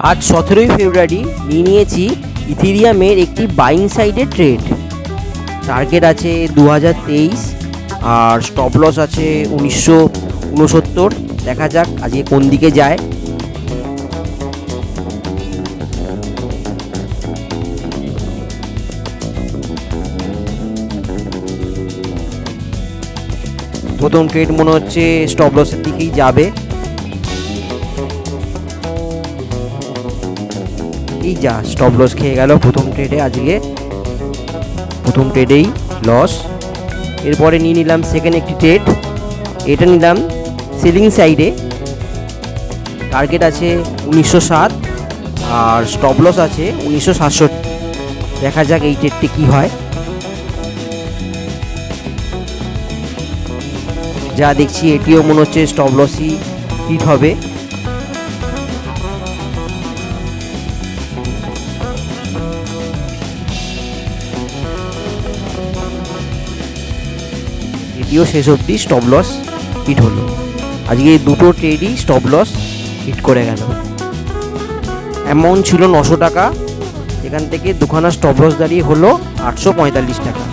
আজ 17ই ফেব্রুয়ারি নিয়েছি ইথেরিয়ামের একটি বাইং সাইডের ট্রেড। টার্গেট আছে 2023 আর স্টপ লস আছে 1969। দেখা যাক আজকে কোন দিকে যায়। প্রথম ট্রেড মনে হচ্ছে স্টপ লসের দিকেই যাবে। এই যা স্টপ লস খেয়ে গেল প্রথম ট্রেডে, আজকে প্রথম ট্রেডেই লস। এরপরে নিয়ে নিলাম সেকেন্ড একটি ট্রেড, এটা নিলাম সেলিং সাইডে। টার্গেট আছে 1907 আর স্টপ লস আছে 1967। দেখা যাক এই ট্রেডটি কী হয়। যা দেখছি এটিও মনে হচ্ছে স্টপ লসই হিট হবে। এটিও শেষ অবধি স্টপ লস হিট হলো। আজকে দুটো ট্রেডই স্টপ লস হিট করে গেল। অ্যামাউন্ট ছিল 900 টাকা, এখান থেকে দুখানা স্টপ লস দাঁড়িয়ে হলো 845 টাকা।